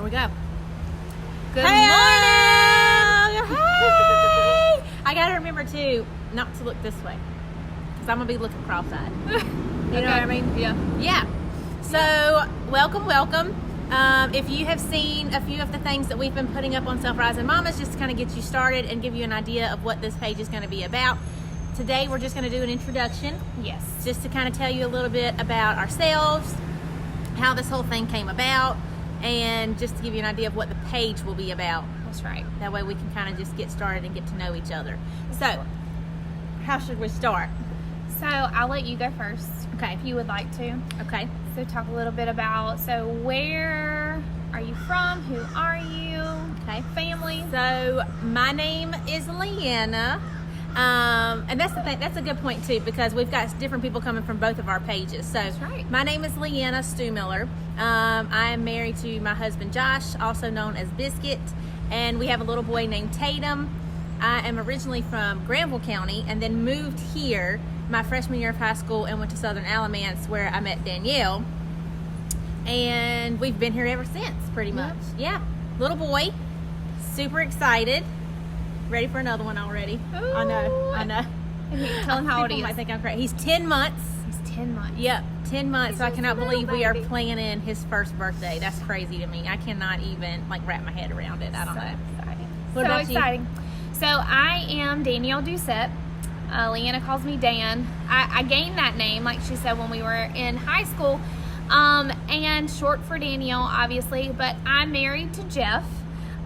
Here we go. Good Hey! morning! Hey! I gotta remember too not to look this way because I'm gonna be looking cross-eyed. You know what I mean? Yeah. Yeah. So welcome. If you have seen a few of the things that we've been putting up on Self Rising Mamas, just to kind of get you started and give you an idea of what this page is going to be about. Today we're just going to do an introduction, Yes. just to kind of tell you a little bit about ourselves, how this whole thing came about, and just to give you an idea of what the page will be about. That's right. That way we can kind of just get started and get to know each other. So, how should we start? So I'll let you go first. Okay. If you would like to. Okay. So talk a little bit about, so where are you from? Who are you? Okay. Family? So my name is Leanna, and that's the thing. That's a good point too, because we've got different people coming from both of our pages. So That's right. my name is Leanna Stumiller. I am married to my husband Josh, also known as Biscuit, and we have a little boy named Tatum. I am originally from Granville County, and then moved here my freshman year of high school and went to Southern Alamance, where I met Danielle, and we've been here ever since, pretty much. Yeah, little boy, super excited, ready for another one already. Ooh. I know. Tell him how old People he might is. think I'm crazy. He's 10 months. He's 10 months. Yep, 10 months. So I He's cannot a believe little we are baby. planning his first birthday. That's crazy to me. I cannot even wrap my head around it. I don't So know. exciting. What so about you? exciting. So I am Danielle Doucette. Leanna calls me Dan. I gained that name, like she said, when we were in high school. And short for Danielle, obviously. But I'm married to Jeff.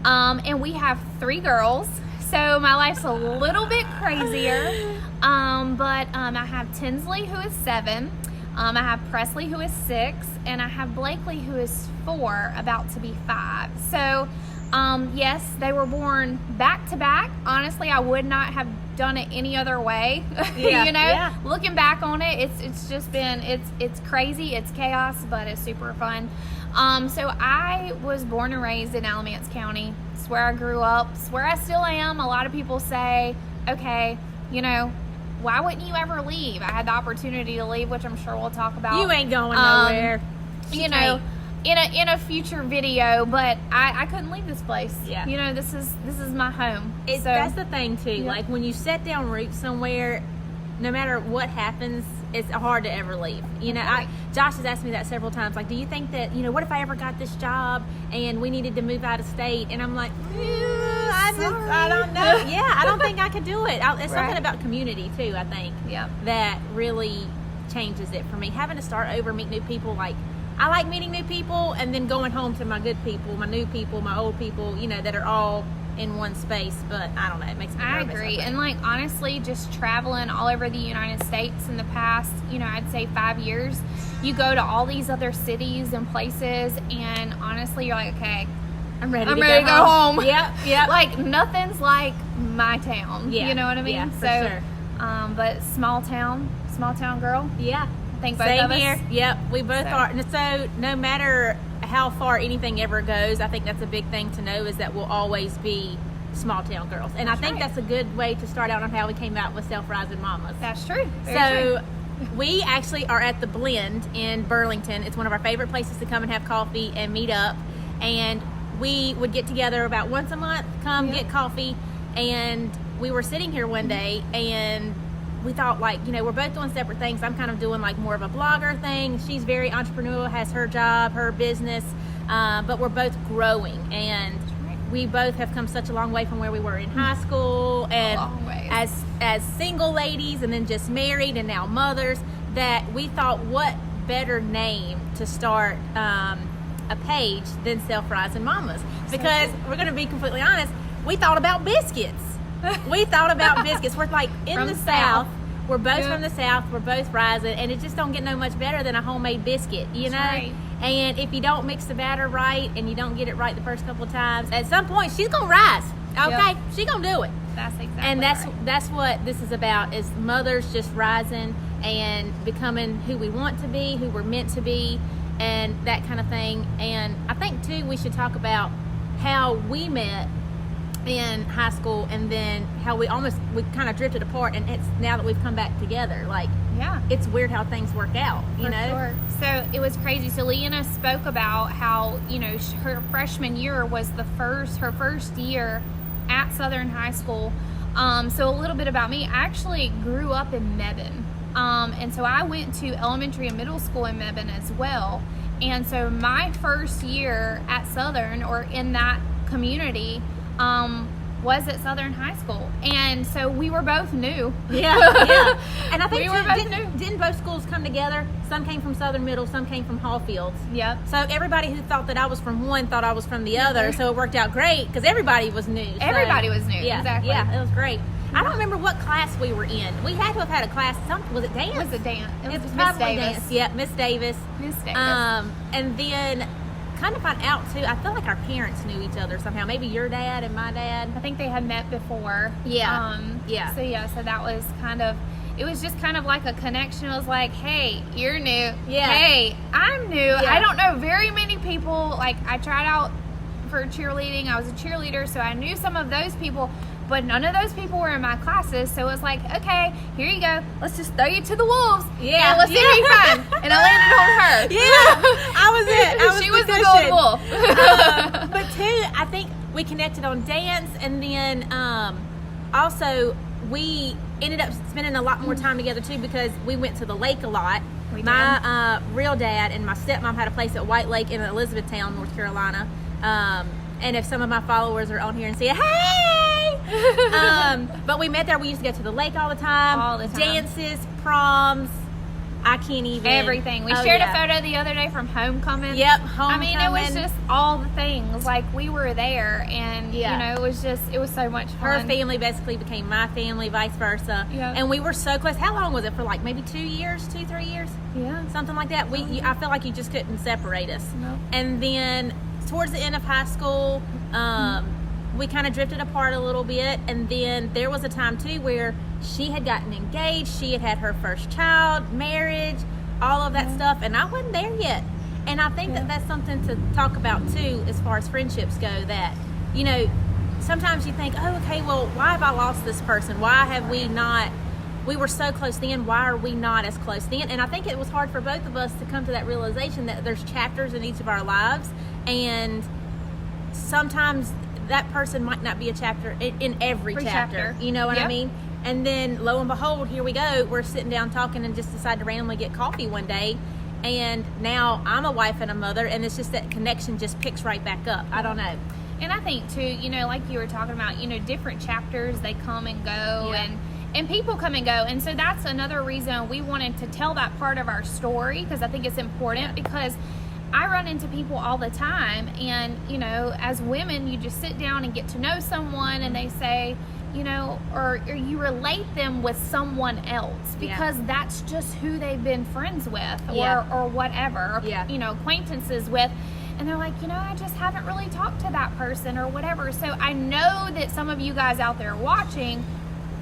And we have 3 girls. So my life's a little bit crazier. But I have Tinsley, who is 7. I have Presley, who is 6. And I have Blakely, who is 4, about to be 5. So yes, they were born back to back. Honestly, I would not have done it any other way. Yeah, You know, yeah. looking back on it, it's just been, it's crazy, it's chaos, but it's super fun. So I was born and raised in Alamance County. It's where I grew up. It's where I still am. A lot of people say, okay, you know, why wouldn't you ever leave? I had the opportunity to leave, which I'm sure we'll talk about. You ain't going nowhere. You know, in a future video, but I couldn't leave this place. Yeah. You know, this is my home. So That's the thing too. Yeah. Like when you set down roots somewhere, no matter what happens, it's hard to ever leave. You know, Right. Josh has asked me that several times. Like, do you think that, you know, what if I ever got this job and we needed to move out of state? And I'm like, I don't know. Yeah, I don't think I could do it. It's something Right. about community too, I think, yeah. that really changes it for me. Having to start over, meet new people. Like, I like meeting new people and then going home to my good people, my new people, my old people, you know, that are all in one space. But I don't know, it makes me I nervous, agree. think. And like honestly, just traveling all over the United States in the past, you know, I'd say 5 years, you go to all these other cities and places, and honestly, you're like, okay, I'm ready I'm to ready go to go home. Yep. Like nothing's like my town. Yeah, You know what I mean? yeah, for so, sure. But small town girl. Yeah. I think both Same of us. here. Yep, we both So. are. And so no matter how far anything ever goes, I think that's a big thing to know, is that we'll always be small town girls. And That's I think right. that's a good way to start out on how we came out with Self Rising Mamas. That's true. Very So true. we actually are at the Blend in Burlington. It's one of our favorite places to come and have coffee and meet up. And we would get together about once a month, come Yeah. get coffee. And we were sitting here one day and we thought, like, you know, we're both doing separate things. I'm kind of doing like more of a blogger thing. She's very entrepreneurial, has her job, her business, but we're both growing. And we both have come such a long way from where we were in high school, and long ways. as single ladies, and then just married and now mothers, that we thought, what better name to start a page than Self Rising Mamas? Because we're going to be completely honest, we thought about biscuits. We thought about biscuits. We're like in From the the South. South. We're both Yeah. from the South. We're both rising, and it just don't get no much better than a homemade biscuit, you know? That's right. And if you don't mix the batter right and you don't get it right the first couple of times, at some point she's gonna rise. Okay, Yep. she's gonna do it. That's exactly And right. that's what this is about, is mothers just rising and becoming who we want to be, who we're meant to be, and that kind of thing. And I think too we should talk about how we met in high school, and then how we kind of drifted apart, and it's now that we've come back together. Like, Yeah. it's weird how things work out, you For know? sure. So it was crazy. So Leanna spoke about how, her freshman year was her first year at Southern High School. So a little bit about me. I actually grew up in Mebane. And so I went to elementary and middle school in Mebane as well. And so my first year at Southern, or in that community, was at Southern High School. And so we were both new. Yeah. And I think We were both didn't both schools come together? Some came from Southern Middle, some came from Hallfields. Yep. So everybody who thought that I was from one thought I was from the other. So it worked out great because everybody was new. So, Everybody was new. Yeah, Exactly. Yeah, it was great. I don't remember what class we were in. We had to have had a class. Was it dance? It was a dance. It was Miss probably Davis. dance. Yeah, Miss Davis. Miss Davis. And then kind of find out too. I feel like our parents knew each other somehow. Maybe your dad and my dad. I think they had met before. Yeah. Yeah. So that was it was just kind of like a connection. It was like, hey, you're new. Yeah. Hey, I'm new. Yeah. I don't know very many people. Like, I tried out for cheerleading. I was a cheerleader, so I knew some of those people, but none of those people were in my classes. So it was like, okay, here you go. Let's just throw you to the wolves. Yeah. And let's see what you find. And I landed on her. Yeah, I was it. She was the cushion. gold wolf. But too, I think we connected on dance, and then also we ended up spending a lot more time together too because we went to the lake a lot. We did. My real dad and my stepmom had a place at White Lake in Elizabethtown, North Carolina. And if some of my followers are on here and say, hey! But we met there. We used to go to the lake all the time. All the time. Dances, proms. I can't even. Everything. We shared a photo the other day from homecoming. Yep, I mean, it was homecoming. just all the things. Like, we were there, and Yeah. it was so much Her fun. family basically became my family, vice versa. Yeah. And we were so close. How long was it? For like maybe 2 years, 3 years? Yeah. Something like that. I feel like you just couldn't separate us. No. And then towards the end of high school, we kind of drifted apart a little bit. And then there was a time too where she had gotten engaged. She had had her first child, marriage, all of that stuff. And I wasn't there yet. And I think that that's something to talk about too, as far as friendships go, that, sometimes you think, oh, okay, well, why have I lost this person? Why have we not, we were so close then, why are we not as close then? And I think it was hard for both of us to come to that realization that there's chapters in each of our lives, and sometimes that person might not be a chapter in every chapter. You know what I Yep. mean? And then lo and behold, here we go. We're sitting down talking and just decide to randomly get coffee one day. And now I'm a wife and a mother, and it's just that connection just picks right back up. I don't know. And I think too, like you were talking about, different chapters, they come and go, Yeah. and people come and go. And so that's another reason we wanted to tell that part of our story, because I think it's important, because I run into people all the time, and as women, you just sit down and get to know someone, and they say, or you relate them with someone else because that's just who they've been friends with, or whatever, acquaintances with. And they're like, I just haven't really talked to that person or whatever. So I know that some of you guys out there watching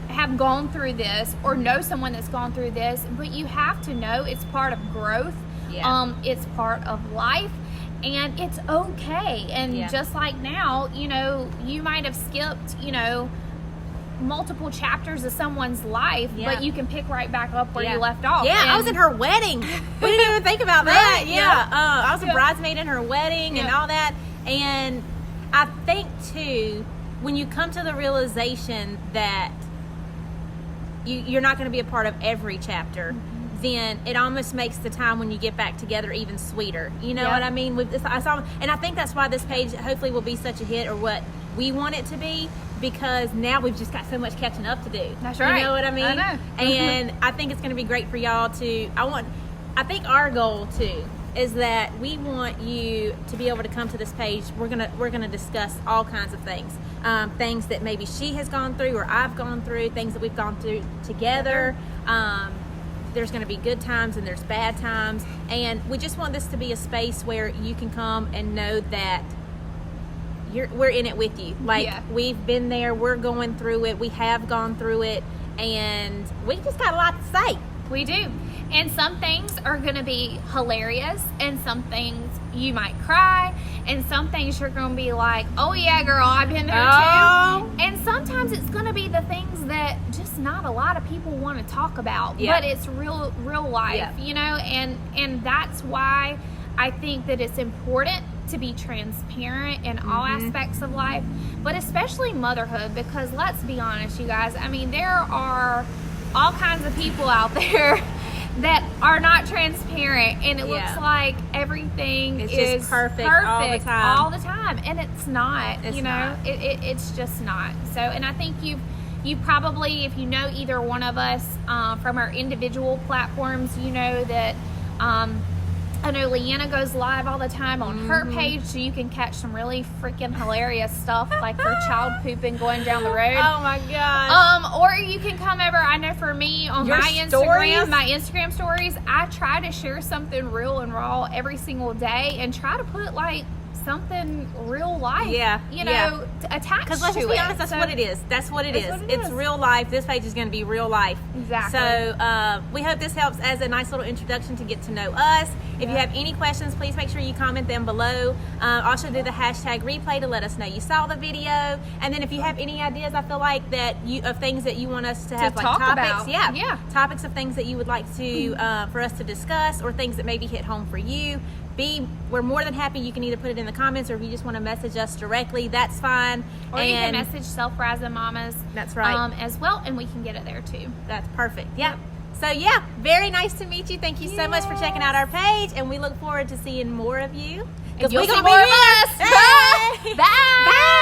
have gone through this or know someone that's gone through this, but you have to know it's part of growth. Yeah. It's part of life, and it's okay. And just like now, you might have skipped, multiple chapters of someone's life, but you can pick right back up where you left off. Yeah, And I was in her wedding. We didn't even think about that. Right, Yeah. yeah. I was a bridesmaid in her wedding and all that. And I think, too, when you come to the realization that you're not going to be a part of every chapter, then it almost makes the time when you get back together even sweeter. You know what I mean? And I think that's why this page hopefully will be such a hit, or what we want it to be, because now we've just got so much catching up to do. That's right. You know what I mean? I know. And I think it's going to be great for y'all to, I think our goal too is that we want you to be able to come to this page. We're gonna discuss all kinds of things, things that maybe she has gone through or I've gone through, things that we've gone through together. There's going to be good times and there's bad times, and we just want this to be a space where you can come and know that we're in it with you. Like, we've been there, we're going through it, we have gone through it, and we just got a lot to say. We do. And some things are going to be hilarious, and some things you might cry, and some things you're going to be like, oh yeah, girl, I've been there Oh. too. And sometimes it's going to be the things that just not a lot of people want to talk about, Yeah. but it's real life, Yeah. you know, and that's why I think that it's important to be transparent in all aspects of life, but especially motherhood, because let's be honest, you guys, I mean, there are all kinds of people out there that are not transparent, and it Yeah. looks like everything It's is just perfect all the time. all the time, and it's not. It's you know, not. It's just not. So, and I think you probably, if you know either one of us from our individual platforms, you know that. I know Leanna goes live all the time on her page, so you can catch some really freaking hilarious stuff, like her child pooping going down the road. Oh my gosh. Or you can come over. I know for me on Your my stories? Instagram stories, I try to share something real and raw every single day, and try to put like something real life, Yeah, you know, yeah. attached Because let's to just be it. honest, that's So- what it is. That's what it That's is. what it It's is. real life. This page is going to be real life. Exactly. So we hope this helps as a nice little introduction to get to know us. If you Yeah. have any questions, please make sure you comment them below. Also do the hashtag replay to let us know you saw the video. And then if you have any ideas, I feel like that of things that you want us to have, like talk topics. about. Yeah. Yeah. Topics of things that you would like to for us to discuss, or things that maybe hit home for you. We're more than happy. You can either put it in the comments, or if you just want to message us directly, that's fine. Or you can message Self-Rising Mamas. That's right. As well, and we can get it there too. That's perfect. Yeah. So yeah, very nice to meet you. Thank you so much for checking out our page, and we look forward to seeing more of you. And you'll we see gonna be more of here. us. Hey! Bye. Bye.